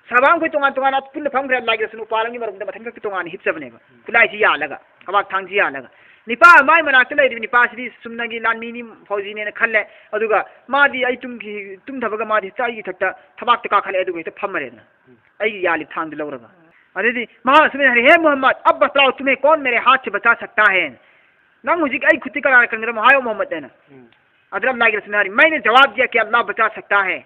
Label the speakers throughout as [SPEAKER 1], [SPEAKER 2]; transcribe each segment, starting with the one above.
[SPEAKER 1] साबाम कोई तोंगान तोंगान पुल फमग्रे लागे सुनु पालंगी मरुंग मथंग की तोंगान हिपसबनेबा खुलाई सी यालगा अबाक थांग यालगा निपा माय मनाते लेदि निपा सिदि सुमनगी लानमीनी फौजीने खल्ले अदुगा मादी आई तुम थबगा मादी चाई थक्ता थबाक तका खले अदुगा हित फमरेना आई याली थांग लौरगा अदि मा सुमे हे मोहम्मद अब बताओ तुम्हें कौन मेरे हाथ से बचा सकता है नंग हुजिक आई खुती करा कंगरम हायो मोहम्मद ने अदरम लागे सुनारी मैंने जवाब दिया कि अल्लाह बचा सकता है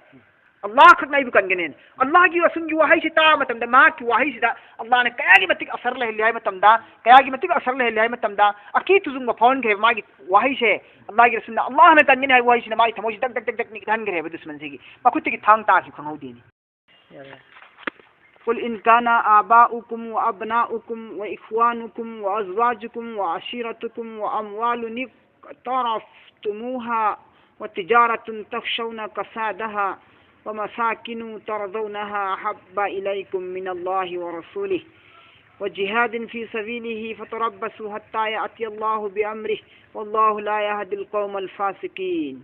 [SPEAKER 1] अल्लाह खत नहीं कनगने अल्लाह की रसूल की वही से ता मतम मा की वही से अल्लाह ने कया की मतिक असर ले लिया मतम दा कया की मतिक असर ले लिया मतम दा अकी तुजुंग फोन के मा की वही से अल्लाह की रसूल अल्लाह ने कनगने है वही से मा थमो से दक दक दक नि धन गरे दुश्मन से की मकुत की थांग ता की खंगौ देनी कुल इन काना आबाउकुम व अबनाउकुम व इख्वानुकुम व अज़वाजुकुम व अशीरतुकुम व अमवालुन तरफ्तमुहा व तिजारतुन तखशौना कसादहा वमसाकिनु तरदौनहा अहब्ब इलैकुम मिनल्लाहि व रसूलिहि व जिहादिन फी सबीलिहि फतरब्बसू हत्ता याति अल्लाहु बिअम्रिहि वल्लाहु ला यहदिल कौमल फासिकीन।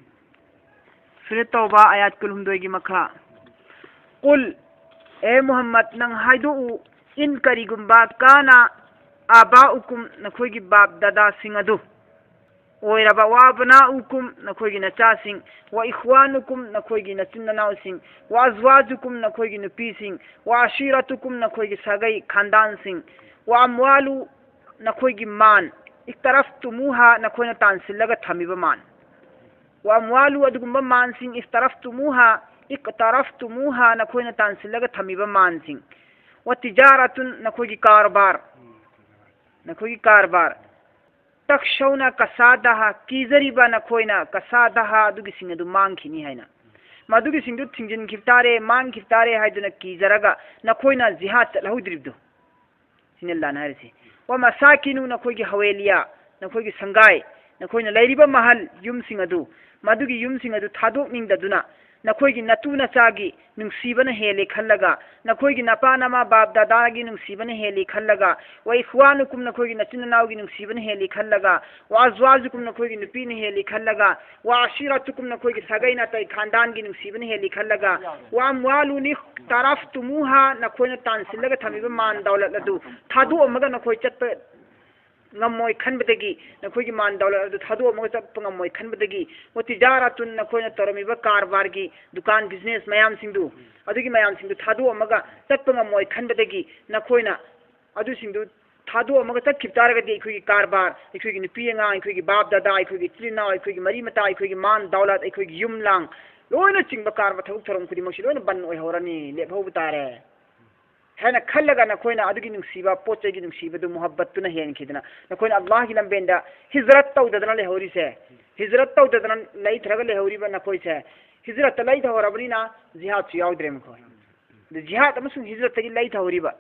[SPEAKER 1] सूरह तौबा आयत कुल हुंदोय की मखा कुल ए मोहम्मद नंग हाइदु इन करिगुम्बा काना आबाउकुम नखोगी बाप दादा सिंह अदु ओइरबा वाबनाउकुम नखोगी नचासिंग व इख्वानुकुम नखोगी नचिन्नाउसिंग व अज़वाजुकुम नखोगी नुपीसिंग व अशीरतुकुम नखोगी सगई खानदानसिंग व अमवालु नखोगी मान इक्तरफ्तुमुहा नखोना तानसिलगा थमिबा मान व अमवालु अदुगुम्बा मानसिंग इक्तरफ्तुमुहा इक्तरफ्तुमुहा नखोना तानसिलगा थमिबा मानसिंग व तिजारतुन नखोगी कारबार तक्षौना कसादहा कीजरीबा नखोइना कसादहा अदुगी सिंग अदु मांगखिनी हाइना मदुगी सिंग दु थिंजिन खिफ्तारे मांग खिफ्तारे हाइदुना कीजरगा नखोइना जिहाद चलहुद्रिबदु सिनेल्लाना हरसी व मसाकिनु नखोगी हवेलिया नखोगी संगाई नखोइना लैरिबा महल युम सिंग अदु मदुगी युम सिंग अदु थादोक निंगदुना नखोगी नतु नचागी नुंसीबन हेले खल्लगा नखोगी नपा नमा बाप दादागी नुंसीबन हेले खल्लगा व इख्वानुकुम नखोगी नचिननाउगी नुंसीबन हेले खल्लगा व अज़वाजुकुम नखोगी नुपीन हेले खल्लगा व अशीरतुकुम नखोगी सगैना तै खानदानगी नुंसीबन हेले खल्लगा व अमवालुनि तरफ्तुमुहा नखोइना तानसिलगा थमिबा मान दौलत अदु थादु अमगा नखोई चत ngam khanbadagi nakhoi gi man dawlat adu thadu mo chap ngam khanbadagi o tijaratun nakhoi na torami ba karbar gi dukan business mayam singdu adugi mayam singdu thadu amaga chap ngam khanbadagi nakhoi na adu singdu thadu amaga chap khiptaraga di khoi gi karbar khoi gi nupi nga khoi gi bab dada khoi gi trina khoi gi mari mata khoi gi man dawlat khoi gi yumlang loina chingba karba thuk thorom khudi mosi loina ban oi horani le bhau tare हैना खल्लगा नखोइना अदुगी नुंसीबा पोचेगी नुंसीबदु मोहब्बतुना हेनखिदना नखोइना अल्लाह की लंबेंदा हिजरत तौददना लेहौरी से हिजरत तौददना लई थरगा लेहौरीबा नखोइ से हिजरत लई थौरबनिना जिहाद सु याउद्रे मखो द जिहाद अमसु हिजरत की लई थौरीबा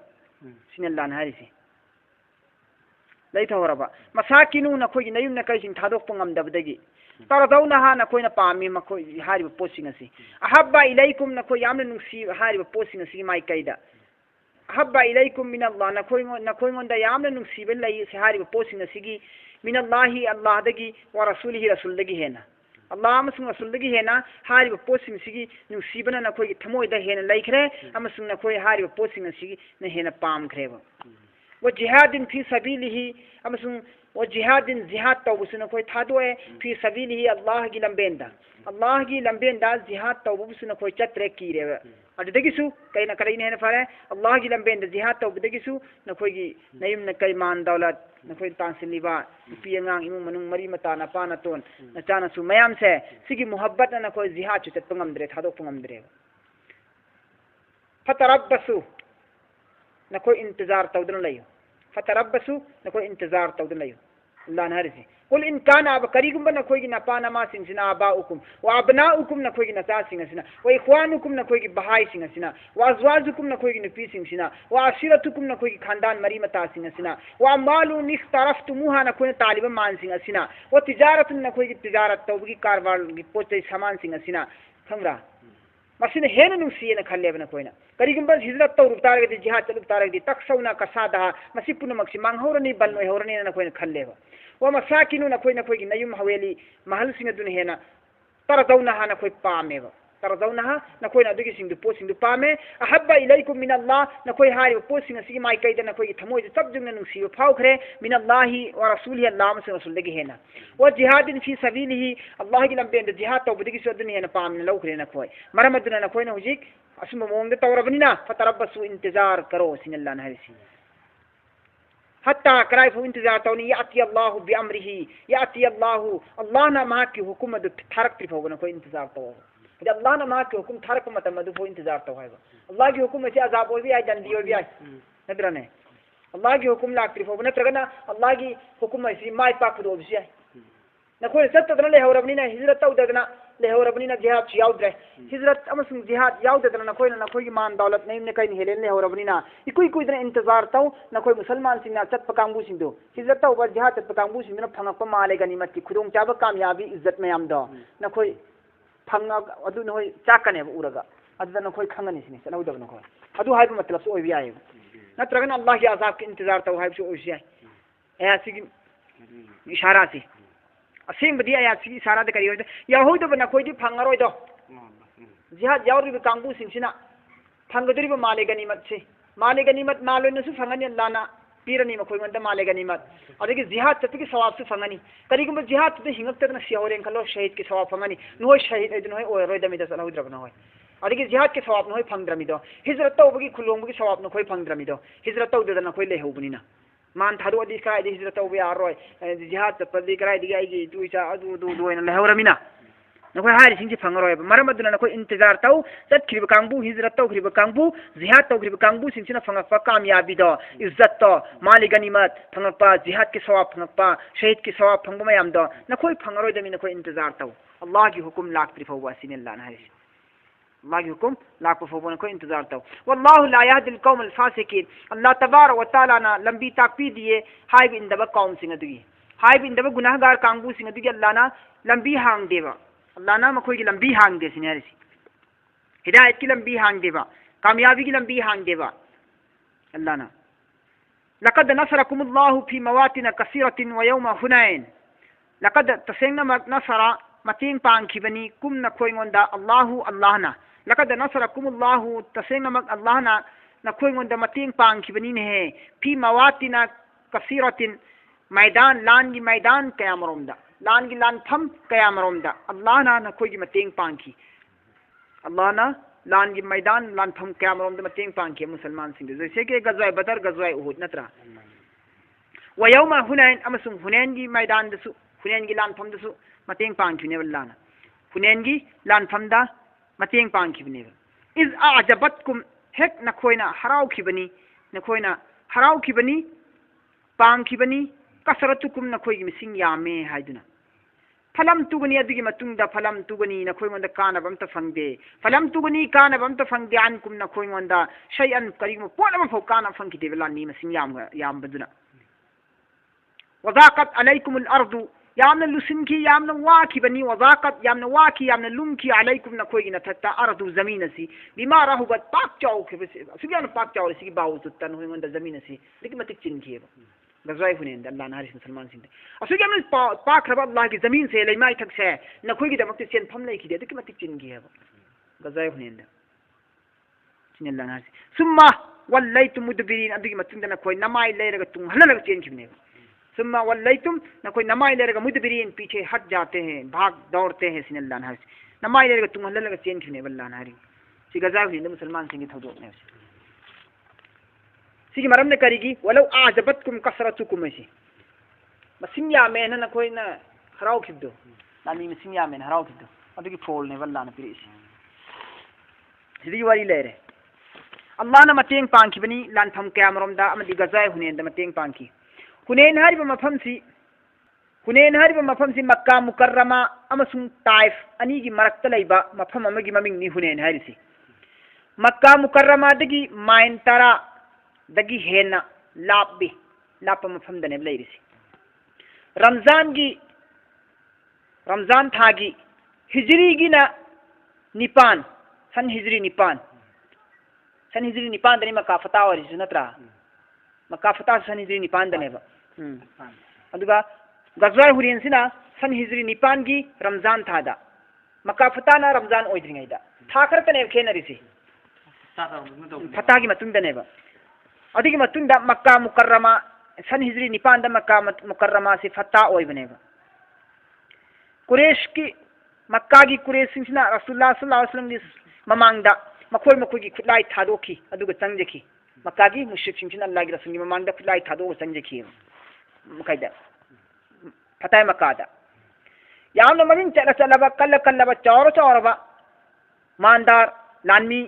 [SPEAKER 1] सिनल्लान हारिसे लई थौरबा मसाकिनु नखोइगी नयुम नकैसिन थादोक पंगमदबदगी तरदौनहा नखोइना पामी मखोइ हारिबा पोसिंगसी अहब्बा इलैकुम नखोइ यामना नुंसी हारिबा पोसिंगसी माइ कैदा अहब्बा इलैकुम मिनल्लाह नखोइंगोंदा यामना नुंसीबा लई से हारिबा पोसिंग असिगी मिनल्लाहि अल्लाहदगी व रसूलिहि रसूलदगी हेना अल्लाह अमसुंग रसूलदगी हेना हारिबा पोसिंग सिगी नुंसीबना नखोइगी थमोइदा हेना लैखरे अमसुंग नखोइ हारिबा पोसिंग असिगी न हेना पामखरेबा व जिहादिन फी सबीलिहि अमसुंग व जिहादिन जिहाद तौबुसु नखोइ थादोए फी सबीलिहि अल्लाह की लंबेंदा जिहाद तौबुसु नखोइ चत्रे कीरेबा अदुदगिसु कैना करैने हेना फरे अल्लाह की लंबेंदा जिहाद तौबुदगिसु नखोइगी नयुम न कै मान दौलत नखोइ तांसिलिबा पी अंगांग इमुंग मनुंग मरी मता नपा नतोन नचानसु मयाम से सिगी मोहब्बत नखोइ जिहाद चु चत पंगमद्रे थादोक पंगमद्रे फतरब्बसु नखोइ इंतजार तौदन लयो फतरब्बसु नखोइ इंतजार तौदन लयो अल्लाह ने हरसे कुल इन काना अब करीगुंबा नखोइगी नपा नमा सिंसिना आबाउकुम व अबनाउकुम नखोइगी नचा सिंगसिना व इख्वानुकुम नखोइगी बहाई सिंगसिना व अज़वाजुकुम नखोइगी नुपी सिंगसिना व अशीरतुकुम नखोइगी खानदान मरी मता सिंगसिना व अमालु निख्तरफ्तुमुहा नखोइना तालिबा मान सिंगसिना व तिजारतुन नखोइगी तिजारत तौबगी कारबार गी पोचै सामान सिंगसिना खंगरा मसिन हेन नुंसीना खल्लेब नखोइना करीगुंबा हिजरत तौरुब तारगदि जिहाद चलुब तारगदि तक्सौना कसादा मसि पुनमक्सि मांगहौरनी बलनोय हौरनी नखोइना खल्लेब व मसाकिनु नखोइ नखोइगी नयुम हवेली महल सिंगदुन हेना तरदौना हा नखोइ पामेबा तर्जौनहा नखोइना अदुगी सिंगदु पोसिंगदु पामे अहब्बा इलैकुम मिनल्लाह नखोइ हारिबा पोसिंग असि माइ कैदा नखोइ थमोइदु चबजुंगना नुसिबा फाउखरे मिनल्लाहि व रसूलिहि अल्लाह मस रसूलदगी हेना व जिहादिन फी सबीलिहि अल्लाह की लंबेन जिहाद तौबदगी सुदुनि हेना पामने लौखरे नखोइ मरमदुना नखोइना हुजिक असुम मोंगदे तौरबनिना फतरबसु इंतजार करो सिनल्लाह हरिसि हत्ता कराय फु इंतजार तौनी याति अल्लाह बिअमरिहि याति अल्लाह ना मा की हुकुम अदु थारक त्रिफोगना कोइ इंतजार तौ अल्लाह ना मा की हुकुम थारक मतम अदु फो इंतजार तौ है अल्लाह की हुकुम से अजाब हो भी आय जंदी हो भी आय नदरने अल्लाह की हुकुम लाक त्रिफोग नत्रगना अल्लाह की हुकुम से माय पाक दो भी आय नखोइ सत्तदना ले हौरबनिना हिजरत तौदना ले हौरबनिना जिहाद याउद्रे हिजरत अमसुंग जिहाद याउदना नखोइना नखोइ मान दौलत नैम ने कइन हेलेन ले हौरबनिना इकुइ कुइदना इंतजार तौ नखोइ मुसलमान सिंगना चटप कांगबु सिंदो हिजरत तौबा जिहाद चटप कांगबु सिंगना फंगप माले गनिमत की खुदोंग चाबा कामयाबी इज्जत मयाम दो नखोइ फंगा अदु नखोइ चाकने उरगा अदु नखोइ खंगनि सिनि सनौदब नखोइ अदु हाइब मतलब सो ओइबि आय नत्रगना अल्लाह की अजाब के इंतजार तौ हाइब सो ओइसि आय ऐसी इशारा से असेंबदी आयासी इशारा दे करियो याहुद बना कोई दी फंगरोय दो जिहाद याउरिब कांगबु सिंसिना फंगदरिब माले गनीमत से माले गनीमत मालोनसु फंगनि अल्लाहना पीरनी मखोय मंद माले गनीमत अदगी जिहाद चतकी सवाब से फंगनि करिगुम जिहाद ते हिंगतना सिहोरेन खलो शहीद के सवाब फंगनि नोय शहीद एदन होय ओय दमी दस अलहुद्रबना होय अदगी जिहाद के सवाब नोय फंगद्रमी दो हिजरत तौबगी खुलोंबगी सवाब नोय फंगद्रमी दो हिजरत तौदना कोई लेहौबनिना मान थादो अदी काय दी हिजरत तौबे आरोय जिहाद चपदी कराय दी आइगी तुइसा अदु दु दोयना लेहौरमिना नखोइ हारि सिंगि फंगरोय मरमदुना नखोइ इंतजार तौ चटखिब कांगबु हिजरत तौखिब कांगबु जिहाद तौखिब कांगबु सिंसिना फंगपा कामयाबी दो इज्जत तो माली गनीमत फंगपा जिहाद के सवाब फंगपा शहीद के सवाब फंगबा याम दो नखोइ फंगरोय दमी नखोइ इंतजार तौ अल्लाह की हुकुम लाक्त्रि फौवा सिनल्लाह हरिस अल्लाह की हुकुम लाख फौबन को इंतजार तौ वल्लाहु ला यहदिल कौमल फासिकीन अल्लाह तबारक व तआला ना लंबी ताकपी दिए हाइब इंदब कौम सिंग दुगी हाइब इंदब गुनाहगार कांगबु सिंग दुगी अल्लाह ना लंबी हांग देबा अल्लाह ना मखोई की लंबी हांग दे सिने हरिस हिदायत की लंबी हांग देबा कामयाबी की लंबी हांग देबा अल्लाह ना लक़द नसरकुमुल्लाहु फी मवातिन कसीरतिन व यौम हुनैन लक़द तसेंगना नसरा मतेंग पांखिबनी कुम नखोइंगोंदा अल्लाहु अल्लाह ना लक़द नसरकुमुल्लाहु तसेंगना अल्लाह ना नखोइंगोंदा मतेंग पांखिबनी ने फी मवातिन कसीरतिन मैदान लान की मैदान कयामरोमदा लान की लान फम कयामरोमदा अल्लाह ना नखोइ की मतेंग पांखी अल्लाह ना लान की मैदान लान फम कयामरोमदा मतेंग पांखी मुसलमान सिंह जैसे कि गज़वाए बदर गज़वाए उहुद नत्रा व यौम हुनैन अमसुंग हुनैन की मैदान दसु हुनैन की लान फम दसु मतेंग पांखिने अल्लाह ना हुनैन की लान फमदा मतेंग पांखिबने इज आजबतकुम हेक नखोइना हराउखिबनी नखोइना हराउखिबनी पांखिबनी कसरतुकुम नखोइ की मिसिंग यामे हाइदुना फलम तुगनी अदुगी मतुंगदा फलम तुगनी नखोइ मंदा कानब अमता फंगदे फलम तुगनी कानब अमता फंगदे अनकुम नखोइ मंदा शयअन करिगम पोलम फौ काना फंगिते बेलानी मसिंग याम बदुना वज़ाक़त अलैकुमुल अर्दु यामना लुसिनकी यामना वाखिबनी वज़ाक़त यामना वाखी यामना लुमकी अलैकुम नखोइ नथता अर्दु जमीन असि बिमा रहुबत पाक चाउ खबसे सुगियान पाक चाउ सिगी बावुत तन होइ मंदा जमीन असि लेकिन मतिक चिनखिएबा गज़वाए हुनैन अल्लाह ना हरिस मुसलमान सिंह असुगी हमने पाक रब अल्लाह की जमीन से लेमाई थक से नखोइ की दमक चेन फम नहीं खिदे लेकिन मतिक चिनखिएबा गज़वाए हुनैन सिन अल्लाह ना सुम्मा वल्लैतुम मुदबिरीन अदुगी मतुंदा नखोइ नमाई लेरगा तुंग हललग चेन खिबनेबा सुम्मा वल्लैतुम नखोइ नमाई लेरगा मुदबिरीन पीछे हट जाते हैं भाग दौड़ते हैं सिन अल्लाह ना हरिस नमाई लेरगा तुंग हललग चेन खिबनेबा अल्लाह ना हरिस सी गज़वाए हुनैन मुसलमान सिंह थौदोकने सिगी मरम ने करीगी वलौ आजबतकुम कसरतुकुम ऐसी मसिंग यामे न नखोइ न हराउ खिबदो नामी मसिंग यामे न हराउ खिबदो अदुगी फोल ने वल्ला न पिरिस सिगी वारी लेरे अल्लाह न मतेंग पांखिबनी लानफम कयामरोमदा अमदि गज़ाय हुनैन the मतेंग पांखी हुनैन Harib मफम C Mecca मुकर्रमा अमसुंग Taif अनी की मरक्ता लैबा मफम अमगी ममिंग नि हुनैन हारिसी मक्का मुकर्रमा दगी माइन तरा दगी हेना लापबी लाप मफम दने लेरिसी रमजान थागी हिजरी की ना निपान सन हिजरी निपान दने मक्का फता और नत्रा मक्का फता सन हिजरी निपान दने अदुगा गज़वाए हुनैन सिना सन हिजरी निपान की रमजान थादा मक्का फता ना रमजान ओइद्रिंगैदा था खरतने खेनरिसी फतागी मतुंगदनेबा अदिगी मतुंगदा मक्का मुकर्रमा सन हिजरी निपांदा मक्का मुकर्रमा से फता ओइबनेबा कुरेश की मक्का की कुरेश सिंह रसूलुल्लाह सल्लल्लाहु अलैहि वसल्लम की ममांगदा मखोय मखोय की खुलाई थादोखी अदुगा चंगजेखी मक्का की मुश्रिक सिंह अल्लाह की रसूल की ममांगदा खुलाई थादोगा चंगजेखी मकाइदा फताय मक्कादा यामना ममिंग चला चलाबा कल्ला कल्लाबा चौर चौरबा मानदार लानमी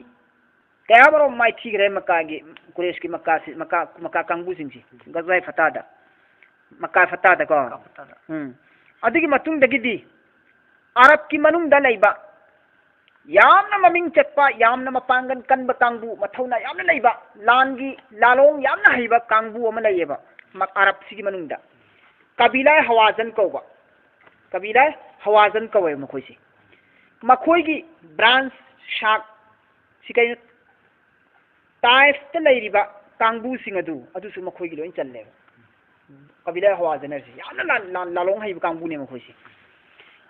[SPEAKER 1] कया बरो माई ठीक रहे मक्का की कुरेश की मक्का से मक्का कांगबू सिंह गजवाई फतादा मक्का फतादा को अदुगी मतुंग दगिदी अरब की मनुंग दा लैबा यामना ममिंग चटपा यामना मपांगन कनबा कांगबू मथौना यामना लैबा लानगी लालोंग यामना हैबा कांगबू अमा लैयेबा अरब सिगी मनुंग दा कबीला हवाजन कौबा कबीला हवाजन कौवे मखोइसे मखोइगी ब्रांच शाक सिकै ताइफ त लैरिबा कांगबू सिंग अदुसु मखोइगी लोइन चल्लेबा कबीला हवाजन है यामना लालोंग हैबा कांगबू ने मखोइसे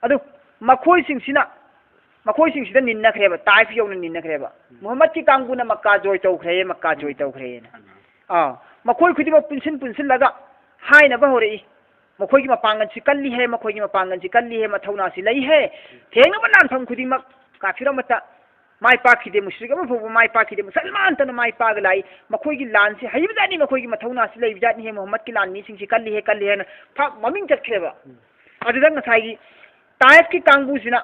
[SPEAKER 1] अदु मखोई सिंह निन्नख्रेबा ताइफ यौन निन्नख्रेबा मोहम्मद की कांगूना मक्का जोय तौख्रे मक्का जोय तौख्रे मखोई खुदिमा पुनसिन लगा हाइनबा होरई मखोई की मपांगन से कल्ली है मखोई की मपांगन से कल्ली है मथौना से लई है थेंगबा लानफम खुदिमा काफिर मता माई पाखिदे मुश्रिक अमा फोबा माई पाखिदे मुसलमान तन माई पाग लाई मखोई की लान से हईबजानी मखोई की मथौना से लईबजानी है मोहम्मद की लान मीसिंग से कल्ली है ममिंग चखरेबा अदुदा ngसाई ताइफ की कांगबूसिना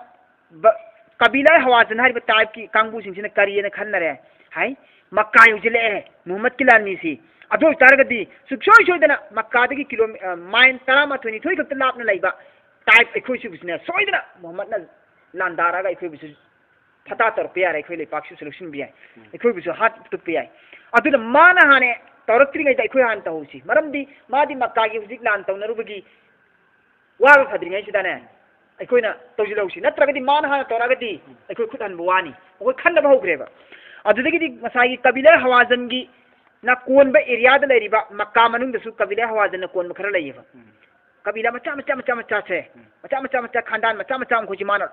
[SPEAKER 1] कबीला हवाजन है ताइफ की कांगबूसिना करियना खन्नरे हाय मक्का युजिले मोहम्मद की लानी सी अदो तारगदी सुक्सोय सोयदना मक्का दगी किलो माइन 13 खत लापना लैबा ताइफ एखोय सुबिसना सोयदना मोहम्मद ना लांदारागा एखोय बिसु फता तर पियार एखोय ले पाक्सु सलुशन बियाय एखोय बिसु हाथ तुप पियाय अदुदा माना हाने तौरक्त्री गई एखोय हान तौसी मरमदी मादी मक्का की हुजिक लान तौनरुबगी वाबा फद्रिङै सिदाने अखोना तौजिलौसी नत्रगदी मान हाना तौरगदी अखोय खुदहनबो वानी अखोय खन्नबा हौग्रेबा अदुदगी मसाई कबीला हवाजन की ना कोनबा एरिया दा लैरिबा मक्का मनुंग दसु कबीला हवाजन ना कोनबा खरा लैयेबा कबीला मचा से खानदान मचा मखोजी माना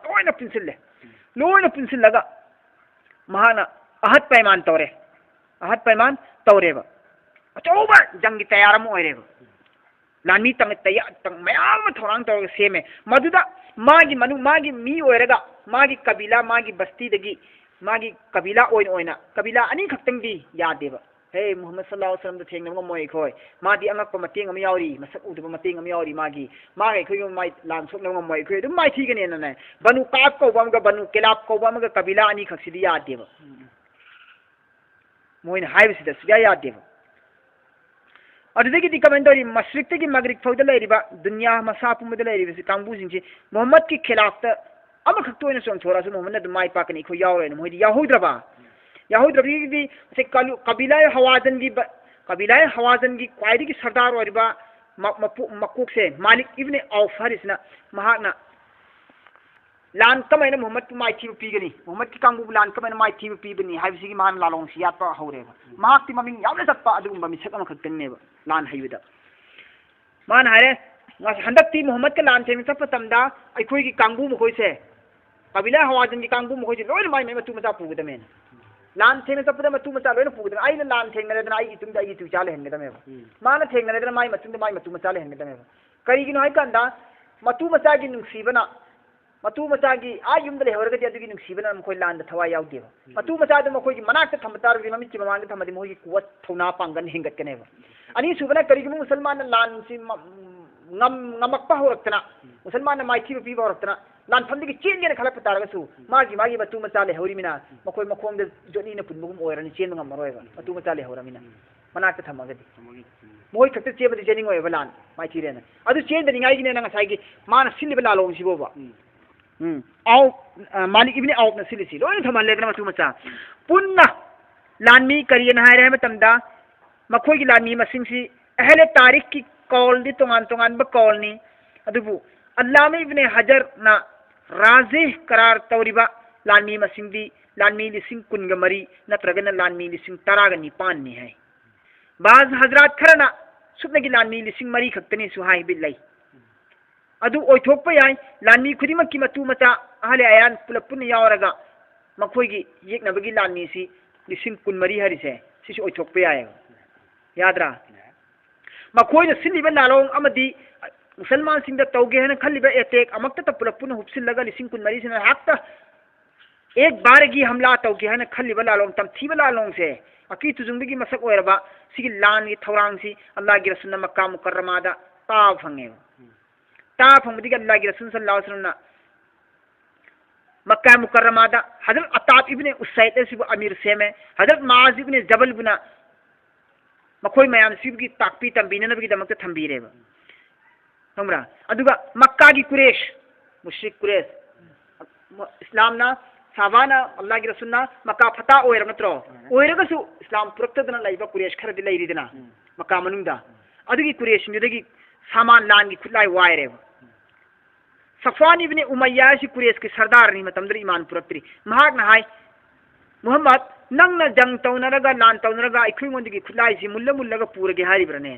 [SPEAKER 1] लोइना पुनसिल लगा महाना अहद पैमान तौरेबा अचौबा जंगी तैयार म ओइरेबा लानी तंग मयाम थोरांग तौर सेमे मधुदा मागी मी ओइरगा मागी कबीला मागी बस्ती दगी मागी कबीला ओइना कबीला अनी खक्तंग दी यादेबा हे मोहम्मद सल्लल्लाहु अलैहि वसल्लम थेंग नम मोय खोय मादी अंगक मतेंग अम यावरी मसक उदब मतेंग अम यावरी मागे खोय माई लान सोक नम मोय खोय दum माई थीगने न बनु काप को बमगा बनु केलाप को बमगा कबीला अनी खक्सिदी यादेबा मोइन हाइबसिदा सुया यादेबा अदुदगी कमेंट तौरी मशरिक की मगरिब फौद लैरिबा दुनिया मसा पुमद लैरिबि कांगबू सिंह मोहम्मद की खिलाफ अमखक तोयना सोंथोरा सु मोहम्मद माई पाकनी खो यावरेन मोइदि याहुद्रबी से कबीला हवाजन की क्वाइदी की सरदार ओरिबा मकुक से मालिक इब्ने औफ हरिसना महाना लान कमैना मोहम्मद की माई थीब पीगनी मोहम्मद की कांगबू लान कमैना माई थीब पीबनी हाइबसिगी महान लालोंग सियात हौरेबा महाक्ति ममिंग यावना चप्पा अदुगुंबा मिसक अमखक्तनेबा लान हाइबदा मान हारे हंदक्ति मोहम्मद के लान थेमी चप्पा तमदा अखोई की कांगबू मखोई से कबीला हवाजन की कांगबू मखोई से लोइन माई मतु मचा पुगदमेन लान थेंग चप्पदा मतु मचा लोइन पुगदम आइना लान थेंगनरेदना आई इतुंदा आई तुचा लेहनगदमेबा माना थेंगनरेदना माई माई मतु मचा लेहनगदमेबा करिगिनो हाइ कंदा मतु मचा की नुंसीबना मतु मचा की आ युमद लेहरगदी अदुगी नुंसीबना मखोई लान दा थवा यावदेबा मतु मचा द मखोई की मनाक थमतारगदी ममित ममांग थमदी मोई की कुवत थौना पांगन हिंगतकनेबा अनि सुबना करिगिनो मुसलमान लान सी ngam horokna musalman mai thi pi horokna lan famdi ki chen ne khala patara su magi batu ma chale hori mina makoi makhom de joni na punbum oira ni chen ngam maroi ba batu ma chale hora mina manak ta thamagadi moi thakte che badi jeni ngoi ba lan mai thi rena adu chen de ngai gi ne nga sai gi mana sil ba lalong si bo ba au malik ibn au na silisi lo ni thamal le na batu ma cha punna lanmi kariyan hai re matamda makoi gi lanmi masing si ahle tarikh ki call दी तोंगान ब call नी अदुबु अल्लामा इब्ने हजर ना राजिह करार तौरिबा लानमी मसिंदी लानमी लिसिंग कुनग मरी नत्रगन लानमी लिसिंग तराग निपान नि है बाज हजरात खरना सुबनगी लानमी लिसिंग मरी खक्तनी सुहाई बिल्लाई अदु ओइथोप याय लानमी खुदिमक की मतु मता अहले अयान पुलपुन यावरगा मखोइगी येकनबगी लानी सी लिसिंग कुनमरी हरिसे सिसु ओइथोकपे याय याद्रा मखोइना सिलिबा लालोंग अमदी मुसलमान सिंह तौगे है खलिबा एटेक अमक्ता पुलपुन हुपसिलगा लिसिंग कुनमरी सिना हाक्ता एक बार की हमला तौगे है खलिबा लालोंग तमथीबा लालोंग से अकी तुजुंगदगी मसक ओइरबा सिगी लान की थौरांग सी अल्लाह की रसूल मक्का मुकर्रमादा ता फंगे ता फंगदी अल्लाह की रसूल सल्लल्लाहु अलैहि वसल्लम मक्का मुकर्रमादा हजरत अताब इब्ने उसैद सिबु अमीर सेमे हजरत माज इब्ने जबल बुना मखोई मयाम सिबगी ताकपी तंबीननबगी दमक थंबीरेबा हमरा अदुगा मक्का की कुरैश मुश्रिक कुरैश इस्लामना साबाना अल्लाह की रसूलना मक्का फता ओइर नत्रो ओइरगसु इस्लाम पुरक्तदना लाइबा कुरैश खरदि लैरिदना मक्का मनुंगदा अदुगी कुरैश निदगी सामान लान की खुलाई वायरेबा सफवान इब्ने उमय्या सि कुरैश के सरदार नि मतमदरी ईमान पुरक्तरी महाकना हाय मुहम्मद नंगना जंग तौनरगा लान तौनरगा इखुंगोंदगी खुलाई सि मुल्ला मुल्लगा पूरगे हारिब्रने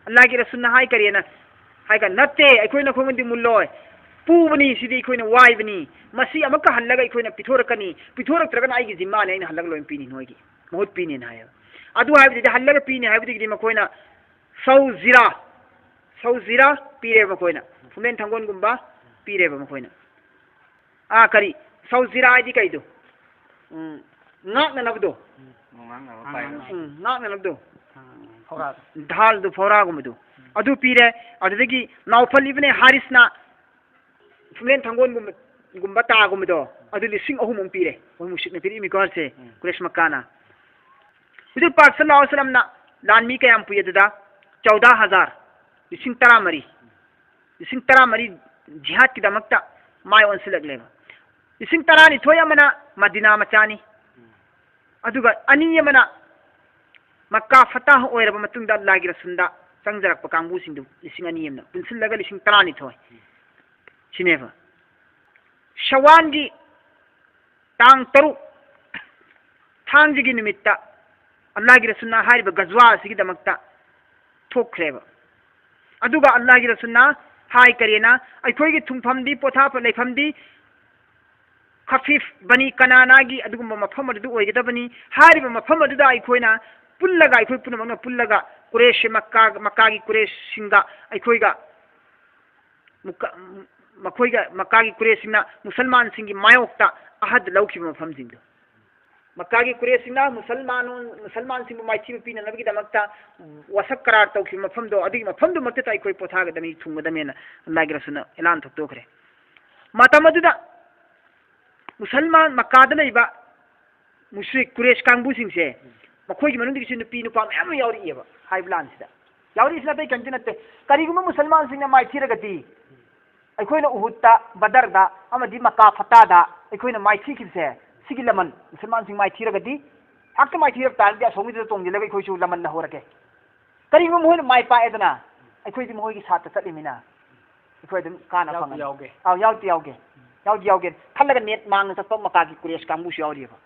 [SPEAKER 1] अल्लाह की रसूलना हाय करियना हाय का नत्ते अखोइना खोंगोंदि मुल्लोय पूबनी सिदी अखोइना वाइबनी मसी अमका हल्लगा अखोइना पिथोरकनी पिथोरकत्रगना आइगी जिम्माने आइना हल्लगा लोइन पीनी नोइगी बहुत पीनी नाय अदु हायबदि हल्लगा पीनी हायबदि मखोइना सौजिरा पीरे मखोइना फुमेन थंगोन गुम्बा पीरे मखोइना आ करी सौजिरा आइदि कइदो ngakna nabdo ngakna nabdo fora dhal du fora gumdu adu pire adudagi naufal ibne harisna fumen thangon gumba ta gumdo adu lising ahum pire oi mushik ne piri mi ko se kuresh makana hudur pak sallallahu alaihi wasallam na lan mi kayam puye da 14000 lising tara mari jihad ki damakta mai on silag leba lising tara ni thoya mana madina machani अदुगा अनियमना Mecca Fattah ओइरबा मतुंगदा अल्लाह की रसूलदा संगजरक कांगबु सिंदु लिसिंग अनियमना पुनसिलगा लिसिंग तरानी थोय सिनेबा शवान की तांग तरु थांगजिगी निमित्ता अल्लाह की रसूलना हारिबा गजवा सिगी दमक्ता थोखरेबा अदुगा अल्लाह की रसूलना हाय करेना अखोइगी थुंगफमदी पोथाप लेफमदी खफीफ बनी कनानागी अदुगुम मफम अदु ओइगदबनी हारिबा मफम अदुदा अखोइना पुल्लगा अखोइ पुनमंगना पुल्लगा कुरैश मक्का की कुरैश सिंगा अखोइगा मक्का की कुरैश सिंगना मुसलमान सिंगी मायोक्ता अहद लौखिबा मफम सिंगदो मक्का की कुरैश सिंगना मुसलमान सिंगु माइथि पिना नबगी दमक्ता वसक करार तौखि मफम दो अदि मफम दो मक्ता अखोइ पोथागदमी थुंगदमेना अल्लाह की रसूलना ऐलान थोक्तोखरे मतम अदुदा मुसलमान मक्काद लेबा मुश्रिक कुरैश कांगबु सिंगसे मखोइगी मनुंग दिसु नुपी नुपा मयाम यावरिएबा हाइब्लान सिदा यावरि सिना तै कंति नते करिगुम मुसलमान सिंगना माइथिरगति अखोइना उहुदता बदरदा अमदि मक्का फतादा अखोइना माइथि खिसे सिगी लमन मुसलमान सिंग माइथिरगति हक माइथिरब तारदि असोमिद तोंगजिलगा अखोइसु लमन न होरके करिगुम मोइन माइ पाएदना अखोइदि मोइगी साथ चलिमिना अखोइदम काना फंग यावगे यावगे खलगा नेट मांग चप मक्का की कुरैश कांगबुसु यावरिबा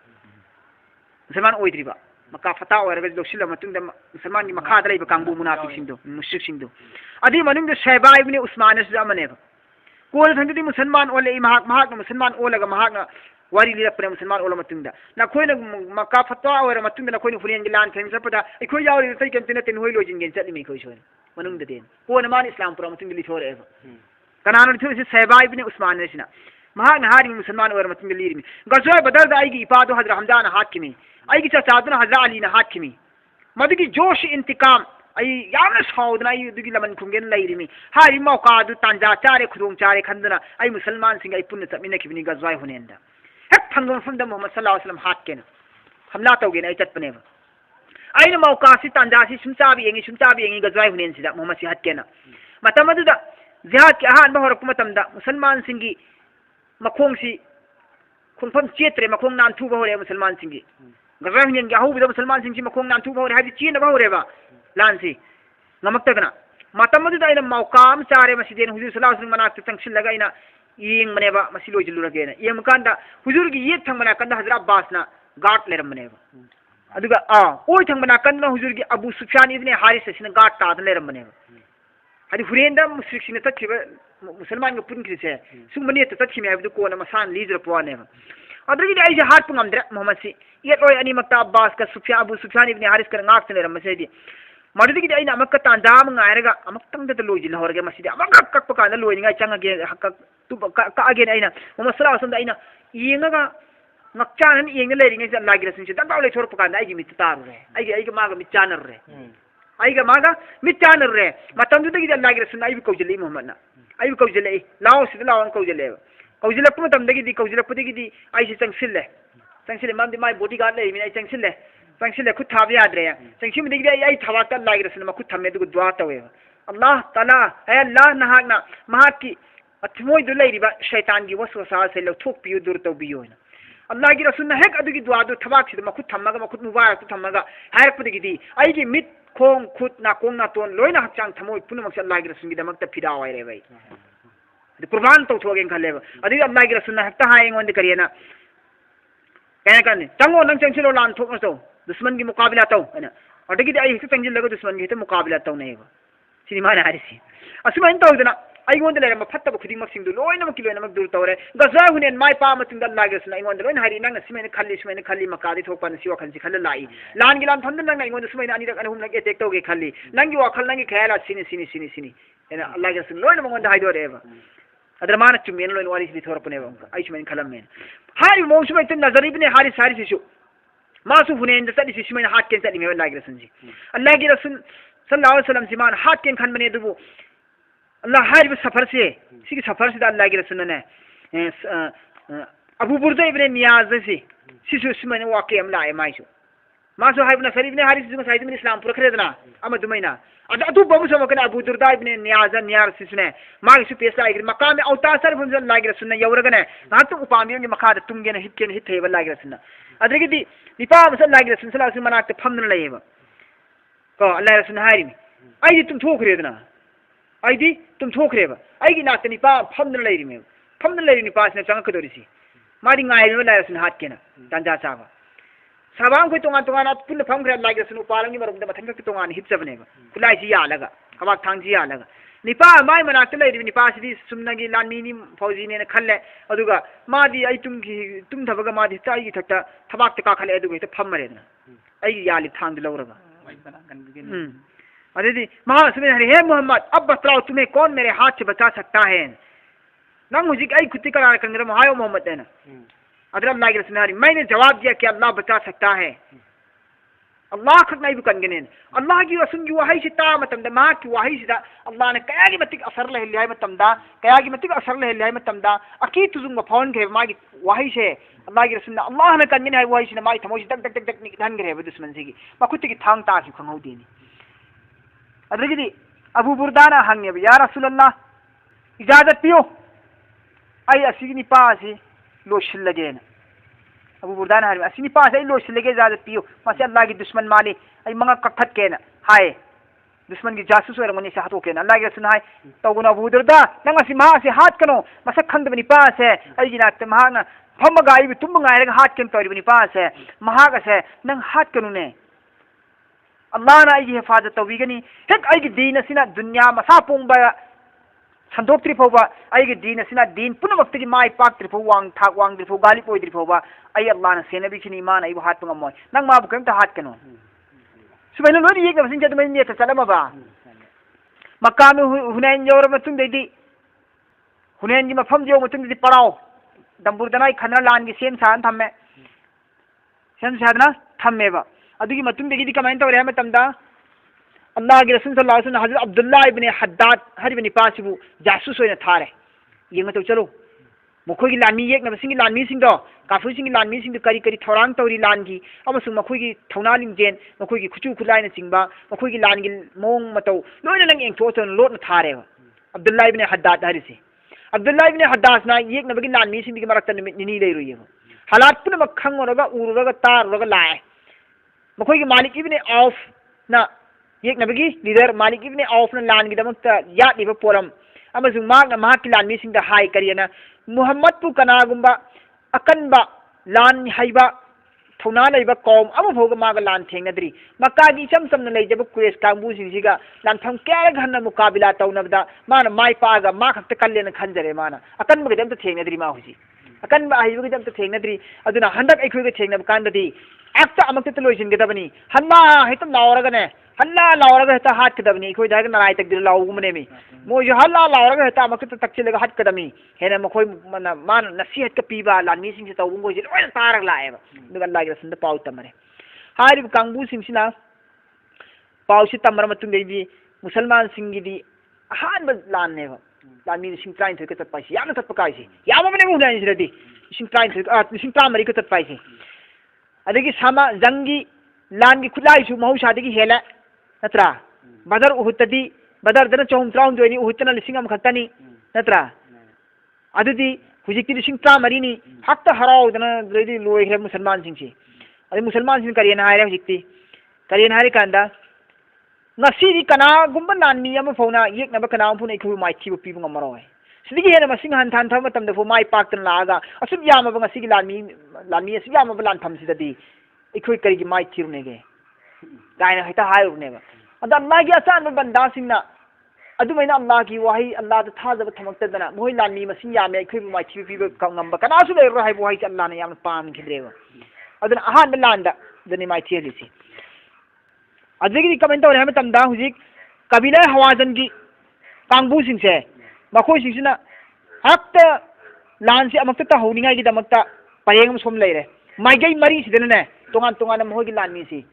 [SPEAKER 1] मुसलमान ओइद्रिबा मक्का फता ओइरगा लोसिला मतुंग मुसलमान की मखा दलेबा कांगबु मुनाफिक सिंदो मुश्रिक सिंदो अदि मनुंग शैबा इब्ने उस्मान से अमनेबा कोल थंगदि मुसलमान ओले महाक मुसलमान ओलगा महाक वारी लिरपने मुसलमान ओला मतुंग ना खोइना मक्का फता ओइर मतुंग ना खोइना फुलियन गिलान थेम सपदा इखोइ यावरि तै कंतिना तेन होइ लोजिन गेन चलिमि खोइ सोन मनुंग देन कोन मान इस्लाम पुरा मतुंग लिथोरेबा कनानो लिथोसे शैबा इब्ने उस्मान नेसिना महाक हारी मुसलमान ओइर मतुंग लिरिमि गजवा बदरदा आइगी इपादो हजरत हमदान हाकिमी आइगी चाचादुना हजरत अली ना हाकिमी मदगी जोश इंतकाम आई यामना साउदना आई दुगी लमन खुंगेन लैरिमि हारी मौका दु तांजा चारे खुदोंग चारे खंदना आई मुसलमान सिंग आई पुन्ना चमिना किबिनी गजवा हुनेंदा हेक फंगम फंदम मोहम्मद सल्लल्लाहु अलैहि वसल्लम हाकेन हमला तौगेन आई चटपनेबा आइना मौका सि तांजा सि सुमचाबि येंगी गजवा हुनेन सिदा मोहम्मद सि हाकेन मतमदुदा जिहाद के अहान बहरक मतमदा मुसलमान सिंगी मखोंसी खुंफम चेत्रे मखोंग नानथु बहरे मुसलमान सिंगी गजवा हुनेन गे अहुबदा मुसलमान सिंगी मखोंग नानथु बहरे हादि चीन बहरेबा लानसी नमक्तगना मतमदुदा आइना मौकाम चारे मसिदेन हुजूर सल्लल्लाहु अलैहि वसल्लम मनाक तंगसिलगा आइना येंगमनेबा मसि लोजिलुरगेना येमकांदा हुजूरगी येक थंगमना कंदा हजरत अब्बासना गाट लेरमनेबा अदुगा ओइ थंगमना कंदा हुजूरगी अबू सुफियान इब्ने हारिस सिना गाट ताद लेरमनेबा हदि हुरेंदा मुश्रिक सिना तखिबा मुसलमान ग पुनखिसे सुमने तखिमे हाबदु कोना मसान लीजर पोनेबा अदगी आई से हाथ पंगमद्रे मोहम्मद से ये लोय अनि मक्ता अब्बास का सुफियान अबू सुफियान इब्न हारिस का नाक से रमसेदी मदगी आई ना मक्का तांजा मंगायरगा अमक्तंग दे लोय जिल होरगे मसीदी अमक कक पकाना लोय निगा चंगगे हक तु का अगे ना मोहम्मद सल्लल्लाहु अलैहि वसल्लम आइना येंगा ngakchanan yeng le ring ja lagi rasin ta baule chor paka ai gi mit tar re ai ga maga mit chanar re ai ga maga mit chanar re matam du gi ja lagi rasin ai bi ko jeli muhammad na ai bi ko jeli lao si lao an ko jeli ko jeli pu matam gi di ko jeli pu gi di ai si changsil le mam di mai bodyguard le mi ai changsil le khut thabi ad re changsim di gi ai thawa ta lagi rasin ma khut thamme du dua tawe allah taala ay allah nahak na mahaki atmoy du le riba shaitan gi waswasa se lo thok piu dur to biyo Allah की रसूल ने हेक अदुगी दुआ दो थबाक से मखुद थम्मगा मखुद मुबारक थम्मगा हायरक पदगी दी आई की मिट खोंग खुद ना कोंग ना तोन लोइना हचांग थमोय पुन मक्स अल्लाह की रसूल की दमक फिदा वाय रे भाई द कुर्बान तो थोगे खले अदुगी अल्लाह की रसूल ने हेक्ता हाय ngondi करियना कहने कने तंगो नंग चंगसिलो लान थोक तो दुश्मन की मुकाबला तो है ना अदुगी आई हित चंगजिल लगे दुश्मन की हित मुकाबला तो नहीं सिनेमा ना हरिसी असुमन तो दना अगोंद लेरम फत्तब खुदिमक लोइनमक दूर तौरे गजा हुनेन माय पा मतुंग लागेसना अगोंद लोइन हारि नंग सिमेन खल्ली मकादी थोपन सिवा खल्सी खल्ल लाई लान गिलान थंदन नंग अगोंद सुमेन अनिरक अनहुम लगे अटैक तोगे खल्ली नंगी वाखल नंगी खयाला सिनी एना अल्लाह के सुन लोइन मंगोंद हाइदोरेबा अदर मान चुमेन लोइन वाली बि थोरपनेबा आई सुमेन खलम मेन हारि मोम सुमेन तन नजरिबने हारि सारि सिसु मासु हुनेन दसदि सिसुमेन हाथ के सदि मेवन लागेसन जी अल्लाह के रसूल सल्लल्लाहु अलैहि वसल्लम जिमान हाथ के खन बने दुबु अल्लाह हारिब सफर से सिकी सफर से अल्लाह की रसूल ने अबू बुर्दा इब्न नियाज से सिसु सुमन वाके हम लाए माइसु मासु हाइब नसर इब्न हारिस जुम साइद में इस्लाम पुरखरेदना अमदुमैना अदु बबु समकना अबू दुर्दा इब्न नियाज सिसने मागी सु पेसा आइग मकाम में औतासर फुन अल्लाह की रसूल ने यौरगने नातु उपामियों के मखाद तुमगे ने हित अल्लाह की रसूल अदरगी दी निपा अल्लाह की रसूल सल्लल्लाहु अलैहि वसल्लम मनाते फमन लेबा को अल्लाह रसूल हारिम आई तुम थोखरेदना आईदी तुम थोखरेबा आईगी नाते निपा फमन लेरी निपा से चंगकदोरिसी मादी गायल लायसन हाथ केना तंजा साबा साबांग कोई तोंगा पुन फमखरे लागेसन उपालंगी मरम मथंग के तोंगा हिपजबनेबा खुलाइसी यालगा कबाक थांगजी यालगा निपा माय मनाते लेरी निपा सिदी सुमनगी लानमीनी फौजी ने खल्ले अदुगा मादी आई तुम थबगा मादी ताई थक्ता थबाक तका खले अदुगा त फमरेना आई याली थांग लौरगा अरे महासुमेन हरे हे मोहम्मद अब बताओ तुम्हें कौन मेरे हाथ से बचा सकता है नंग मुझे आई खुद करा कंगरे महायो मोहम्मद है ना अदर अल्लाह के रसूल हरी मैंने जवाब दिया कि अल्लाह बचा सकता है अल्लाह खक नहीं कंगने अल्लाह की रसूल की वही से ता मतम मा की वही से अल्लाह ने कया की मतिक असर ले लिया मतम दा कया की मतिक असर ले लिया मतम दा अकी तुजुंग फोन के मा की वही से अल्लाह की रसूल अल्लाह ने कंगने है वही से मा थमोसी तक तक तक निधन करे दुश्मन से की मा खुद की थांग ता की खंगौ देनी अदरगी अबू बुर्दाना हंगे या रसूलल्लाह इजाजत पियो आई असी निपासी लोशिल लगेन अबू बुर्दाना हरि असी निपासी आई लोशिल लगे इजाजत पियो मसे अल्लाह की दुश्मन माली आई मंगा कखत केना हाय दुश्मन की जासूस ओरमनी से हाथो केना अल्लाह के रसूल हाय तौगुना अबू दुर्दा नंग असी मा से हाथ कनो मसक खंद निपास है आई जिनात महाना फमगा आई तुम गायरग हाथ केन तौरी निपास है महाग से नंग हाथ कनु ने अल्लाह ना आई हिफाजत तौबीगनी हेक आई दीन असिना दुनिया मसा पोंबा संदोक्त्री फोबा आई दीन असिना दीन पुनमक्त की माई पाक्त्री फो वांग थाक वांगद्री फो गाली पोइद्री फोबा आई अल्लाह ना सेनबी छिनी ईमान आई हाथ पंगमोय नंग माबु केमता हाथ कनो सुबैन लोरी येक बसिन जद मन येत चलमबा मक्का में हुनैन जोर मतुंग देदी हुनैन की मफम जो मतुंग देदी पड़ाओ दंबुरदनाई खनर लान की सेम सान थम्मे सेम साधना थम्मेबा अदुगी मतुंगदगी कमाइन तौरे मतमदा अल्लाह के रसूल सल्लल्लाहु अलैहि वसल्लम हजरत अब्दुल्ला इब्न हद्दाद हरिबनि पासिबु जासूस होइना थारे येंग तो चलो मखोगी लानमी येकनबसिंगी लानमी सिंगदो काफुसिंगी लानमी सिंगदो करी करी थौरांग तौरी लानगी अमसुंग मखोगी थौना लिंजेन मखोगी खुचु खुलाइना चिंगबा मखोगी लानगी मोंग मतौ लोइना नंग एंथोसन लोटना थारे अब्दुल्ला इब्न हद्दाद हरिसी अब्दुल्ला इब्न हद्दाद ना येकनबगी लानमी सिंगी मरक्ता निनी लेरुये हालात पुनम खंगोरगा उरुरगा तारुरगा लाए मखोगी मालिक इब्न औफ ना येकनबगी लीडर मालिक इब्न औफ ना लान गिदमक्ता यादलिबा पोरम अमसुंग मागना महाकी लानमी सिंगदा हाय करियना मुहम्मद पु कनागुंबा अकनबा लान हाइबा थौना लेबा कौम अमफोग मागा लान थेंगद्री मक्कागी चम चमना लेजब कुरेश कांबू सिंगसिगा लानथम क्यारग हन्ना मुकाबिला तौनबदा माना माय पागा मा खक्ता कल्लेना खंजरे माना अकनबा गदमता थेंगद्री मा हुजी अकन अहिबगी दम थेंगनद्री अदुना हंदक अखोइग थेंगनब कांददी एक्टा अमक्ते लोइसिनगदबनी हन्ना हेत लावरगने हल्ला लावरग हेत हाटकदबनी अखोइ दाग नाराय तक दिर लावगुमनेमी मोय हल्ला लावरग हेत अमक्ते तक्चिलग हाटकदमी हेना मखोइ मान नसीहत का पीबा लानमी सिंग से तौबुंगो जे लोय तारग लाएबा दुगा अल्लाह के रसूल पाउ तमरे हारिब कांगबु सिंगसिना पाउसी तमर मतुंगैदी मुसलमान सिंगिदी अहान लाननेबा लानमी सिंग ट्राइन थके तत्पाइसी यामना तत्पकाइसी यामने मुदाइ सिरदी सिंग ट्राइन थके सिंग ट्रामरी के तत्पाइसी अदगी सामा जंगी लानगी खुलाइसु महौसादगी हेला नत्रा बदर उहुतदी बदर दना चौम त्राउन जोइनी उहुतना लिसिंग अम खतनी नत्रा अदुदी हुजिकति लिसिंग ट्रामरीनी हक्ता हराउदना रेदी लोइग्रे मुसलमान सिंगसी अदि मुसलमान सिंग करियन हायरे हुजिकति करियन हायरे कांदा ngasi kana gumba lanmi ama fauna yek na kana phun ikhu mai thi pi bung amaro sidigi hena masing han than tham tam da fo mai pak tan laga asub yama bang ngasi lanmi asub yama lan tham sidadi ikhu kari gi mai thi rune ge daina hita hayu ne ba ada allah gi asan banda singna adu maina allah gi wahi allah da tha jaba thamak ta dana moi lanmi masing yama ikhu mai thi pi ka ngamba kana su le ro hai bo hai allah ne yam pam khidrewa aduna ahan landa dani mai thi lisi अदगी comment तौर है तमदा हुजिक कबीला हवाजन की कांगबू सिंह से मखोय सिंगसिना हक्त लान से अमक्ता तहौनिंगाय की दमक्ता परेंग सोम लेरे माइगै मरी सिदने तोंगान तोंगान मोय की लानमी सी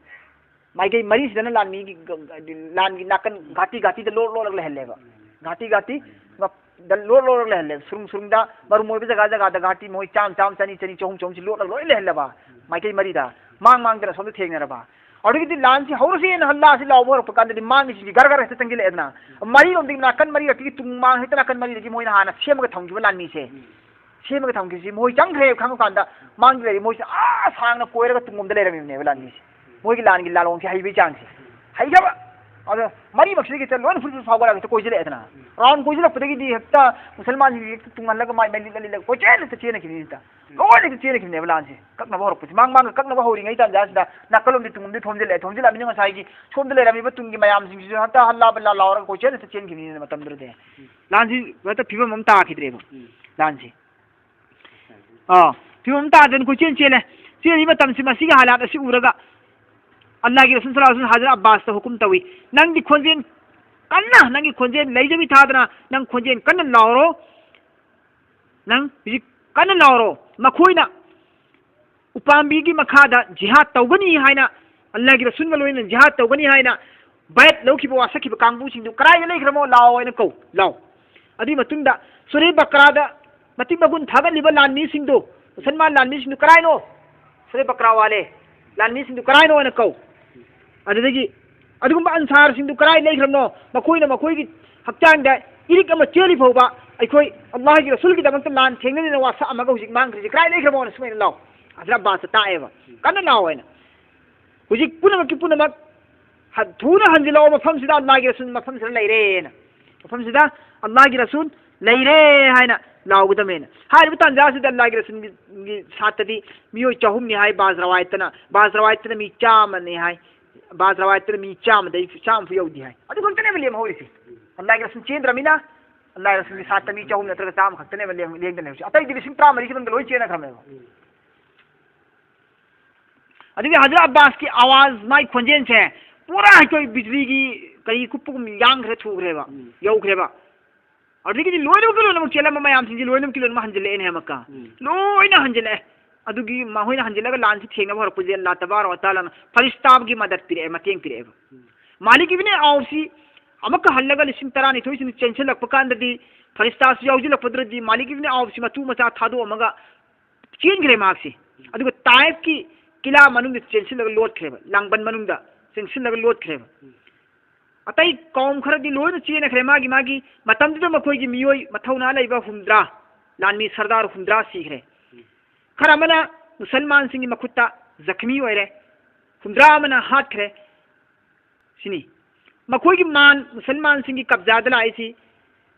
[SPEAKER 1] माइगै मरी सिदने लानमी की लान की नाकन घाटी घाटी द लोर लोर लहलेबा घाटी घाटी द लोर लोर लहले सुरुंग सुरुंग दा मरु मोय जगह जगह द घाटी मोय चाम चाम चनी चनी चोम चोम सी लोर लोर लहलेबा माइगै मरी दा मांग मांग दरा सोम थेंगनरबा और लान से हौरसे हल्ला से लावर पकान मांग घर घर हेत चंगिलेना मरी रोम नाकन मरी अति तुंग मांग हेत नाकन मरी की मोइना हाना सेमग थंगिबा लानमी से सेमग थंगिसी मोइ चंग्रे खंग कांदा मांग ले मोइ आ सांगना कोइरगा तुंगम दे लेरमी लानमी से मोइ की लान की लालों से हाईवे चांग से हाईगबा अद मरी बक्सी के लोन फुल फावरा के कोइजले एतना राउंड कोइजले पदगी दी हेक्ता मुसलमान जी एक तुंगलगा माइ मेली गली लग कोचेन से चेन की ता लोन के चेन की ने लान से ककना बहर पुछ मांग मांग ककना बहरी ngै तान जासदा नकलम दी तुंगम दी थोमजिला मिन ngसाई की सोम दे लेरमी तुंगी मयाम सिंग जी हता हल्ला बल्ला लावर कोचेन से चेन की ने मतम दे लान जी वत फिबम हम ता खिद्रे लान जी फिबम ता जन कोचेन चेले चेली मतम से मसी हालात असी उरगा अल्लाह की रसूल सल्लल्लाहु अलैहि वसल्लम हजरत अब्बास से हुकुम तवी नंगी खोंजेन कन्ना नंगी खोंजेन लेजबी थादना नंग खोंजेन कन्ना लावरो नंग बिजी कन्ना लावरो मखोइना उपांबी की मखादा जिहाद तौगनी हाइना अल्लाह की रसूल लोइना जिहाद तौगनी हाइना बैत लौखिबो वासखिबो कांगबू सिंदु कराय लेख्रमो लाओ हाइना कौ लाओ अदि मतुंदा सुरे बकरादा मति बगुन थागलिबा लानमी सिंदु मुसलमान लानमी सिंदु करायनो सुरे बकरा वाले लानमी सिंदु करायनो हाइना कौ अदगी अदुगुम्बा अंसार सिंदु कराय लेख्रमनो मखोइना मखोइगी हक्चांग दा इरिक अमा चेली फौबा अखोइ अल्लाह की रसूल की दमक लान थेंगनी वासा अमागा हुजिक मांग्रि कराय लेख्रमो सुमेन लाओ हजरत बास ताएबा कन्ना लाओ हाइना हुजिक पुनमक थूना हंजिलो मफम सिदा अल्लाह की रसूल मफम सिदा लेरेना मफम सिदा अल्लाह की रसूल लेरे हाइना लाउगदमेना हारिब तंजा सिदा अल्लाह की रसूल की सातदी मियो चहुम नि हाय बाज रवायतना मी चाम ने हाय बाज रवायतना मी चाम दे चाम फुयौदी हाय अदु खंतने बलियम होरिसी अल्लाह की रसूल चेंद्रमिना अल्लाह की रसूल की सातमी चहुम नत्र चाम खंतने बलियम लेंदने अतै दिल सिंग ट्रामरी की बंद लोई चेना खमेबा अदगी हजरत अब्बास की आवाज माई खोंजेन से पूरा कोई बिजली की कई कुपुम यांग रे थुग्रेबा यौग्रेबा अदगी लोइनम किलो नम चेला मयाम सिंजी लोइनम किलो नम हंजले ने मक्का लोइना हंजले अदगी माहोइना हंजलेगा लान से थेंगना भर पुजे अल्लाह तबारक व तआला फरिश्ताब की मदद पिरे मतेंग पिरे मालिक इब्ने औसी अमक हल्लगा लिसिंग तरानी थोइसिन चेंशन लक पकांददी फरिश्ता से यौजी लक पदरदी मालिक इब्ने औसी मतु मचा थादो अमगा चेन ग्रे मार्क्सी अदुग ताइफ की किला मनुंग चेंशन लग लोट खरेबा लांगबन मनुंग चेंशन लग लोट खरेबा अतई कौम खरदी लोइन चेन खरे मागी मतम दु मखोई की मियोई मथौना लेबा हुंद्रा लानमी सरदार हुंद्रा सीखरे खरा मना मुसलमान सिंह मखुत्ता जख्मी होरे हुंद्रा मना हाथ खरे सिनी मखोई की मान मुसलमान सिंह की कब्जा दलाई सी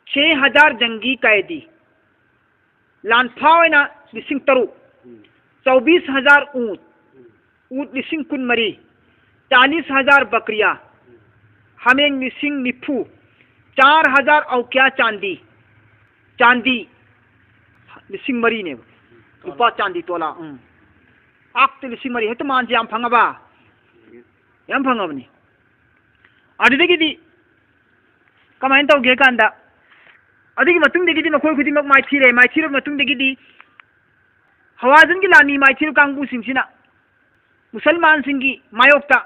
[SPEAKER 1] 6000 जंगी कैदी लान फावना लिसिंग तरु 24000 ऊँट लिसिंग कुन मरी 40000 बकरिया हमें लिसिंग निफू 4000 औकिया चांदी लिसिंग मरी ने lupa candi tola ak te lising mari hetu manji am phangaba yam phangabni adudagi di kamain tawge kanda adigi matung degi di makoi khudi mak mai thire matung degi di hawazan gi lani mai thir kangbu singsina musalman singi mayokta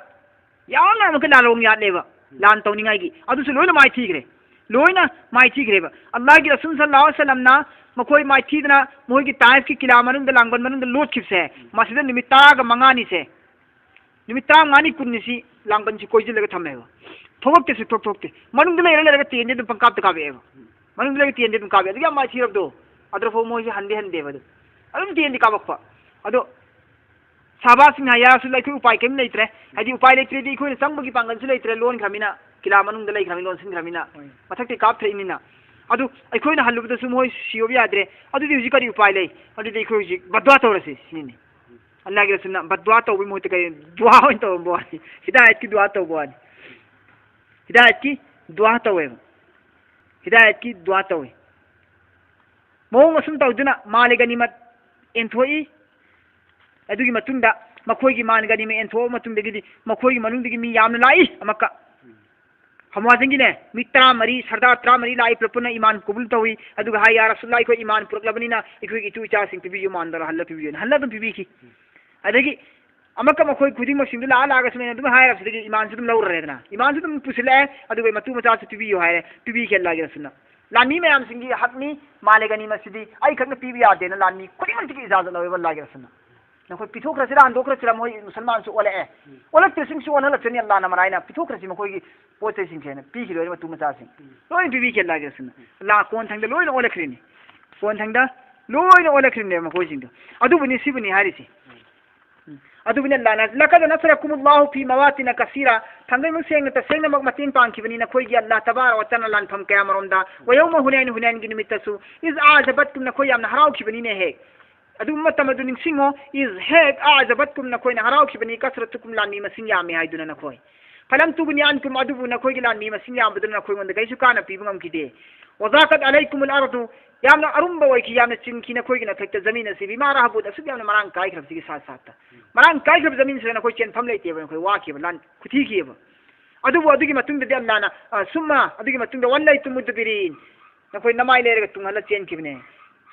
[SPEAKER 1] yamna mak lalong ya leba lan tawningai gi adu su loina mai thigre loina mai thigre ba allah gi rasul sallallahu alaihi wasallam na makoi mai thidna moi gi taif ki kila manung da langban manung da lot khip se masida nimit tara ga mangani se nimit tara ngani kunni si langban si koijil ga thamme ba thok ke si thok ke manung da le ga tiende dum pangkap ta ka be ba manung da tiende dum ka be ga mai thirab do adro fo moi hande ba do adum tiende ka bakpa ado sabasing haya su lai ku upai kem leitre hadi upai leitre di ku sang bagi pangan su leitre lon khamina kila manung da lai khamin lon sin khamina mathak te kap threimina adu ai khoina halu da su moi siyo bi adre adu di kari upai lei adu di ku ji badwa to rase sini allah ge sunna badwa to bi moi te kai dua ho to bo hidayat ki dua to bo hidayat ki dua to we hidayat ki dua to we mo ngasum taw duna maligani mat enthoi adugi matunda makoigi mangani me entho matunda gidi makoigi manung digi mi yamna lai amaka hamwajingi ne mitra mari sarda tra mari lai propuna iman kubul tawi aduga ha ya rasulullah ko iman proklabani na ikui itu cha sing pibi yuman dara halla pibi halla dum pibi ki adagi amaka makoi kuding ma singdula ala ga sene dum ha ya rasulullah iman sudum lawr redna iman sudum pusile aduga matu macha su pibi yo ha pibi ke lagi rasulna lani me am singi hakni malegani masidi ai khakna pibi ya de na lani kuding man tiki ijazat lawe wallahi rasulna nakoi pithok rasira andok rasira moi musalman su ole ole tesing su ona lachani allah na maraina pithok rasi makoi gi pote sing khena pi gi ma tu ma sing loi bibi ke lagi sun la kon thang da loi ole khrini kon thang da loi ole khrini makoi sing adu buni sibuni harisi adu buni allah na lakad nasrakum allah fi mawatin kaseera thangai mu seng ta seng mak matin pang ki bani na koi gi allah tabarak wa taala lan pham kamarom da wa yawma hunain gi nimitasu iz a'jabatkum na koi am na harau ki bani ne he adu matam adu ningsingo is head a'jabatkum na koi na harau ki bani kasratukum lan mi masing ya me haiduna na koi falam tubniyankum adu na koi gi lan mi masing ya baduna na koi wanda gaisu kana pibungam ki de wa zaqat alaykum al-ardu yamna arumba wai ki yamna chinki na koi gi na thakta zamina si bima rahabu da subyam na marang kai khrab si sat sat marang kai khrab zamin se na koi chen pham leite ba koi wa ki lan kuthi ki ba adu adugi matung de allah na summa adugi matung de wallaitum mudbirin na koi namai le ga tung hala chen ki bne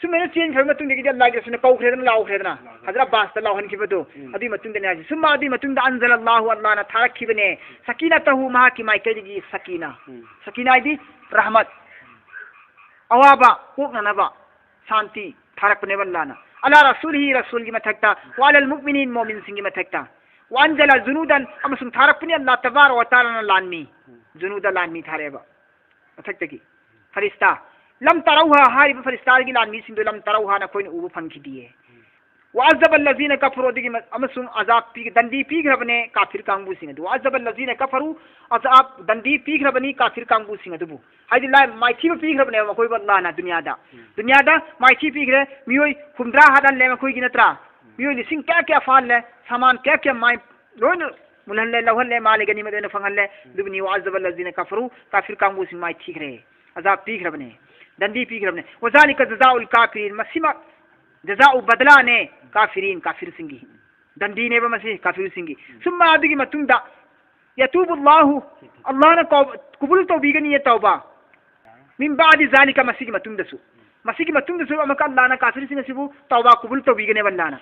[SPEAKER 1] sumena chen khar matung de allah ga suna kau khredana lau khredana hadra bas ta lau han ki bado adi matung de na ji summa adi matung de anzala allah allah na tharak ki bne sakinatahu ma ki mai kai gi sakina di rahmat awaba kokna na ba shanti tharak ne wallana ala rasulihi rasul gi mathakta wa alal mu'minin mu'min singi mathakta wa anzala junudan amasum tharak ne allah tabarak wa taala na lanmi junuda lanmi thareba mathakta ki farista lam tarawha hari faristar gi lanmi sindu lam tarawha na koin ubu phan ki diye wa azab allazina kafaru digi amasum azab pi dandi pi grabne kafir kangbu singa du azab allazina kafaru azab dandi pi grabni kafir kangbu singa du haidi lai mai thi pi grabne ma koi balla na dunya da mai thi pi gre mioi khumdra hadan le ma koi gi natra mioi ni sing kya fal le saman kya mai loin mulhan le lawhan le male gani me ne fangal le dubni wa azab allazina kafaru kafir kangbu sing mai thi gre azab pi grabne dandi pi grabne wa zalika jazaa'ul kafirin masima jaza'u badla ne kafirin kafir singi dandi ne ba masi kafir singi summa adigi matunda yatubu allah na kubul tawbigani ya tauba min ba'di zalika masigi matunda su amaka allah na kafir singa sibu tauba kubul tawbigani wallana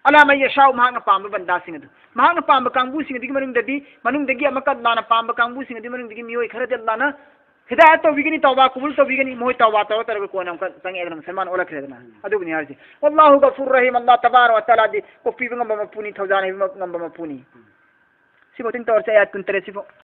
[SPEAKER 1] ala may yashau mahanga pamba banda singa du mahanga pamba kangbu singa digi manung dagi amaka allah na pamba kangbu singa di manung digi miyoi khara de allah na hidayat to bigini tauba kubul to bigini moy tauba to tar ko nam kan sangi edam salman ola kredana adu bini harji wallahu ghafurur rahim allah tabarak wa taala di ko pi ngam ma puni thawjane ngam ma puni sibo tin tor se ayat kun tere sibo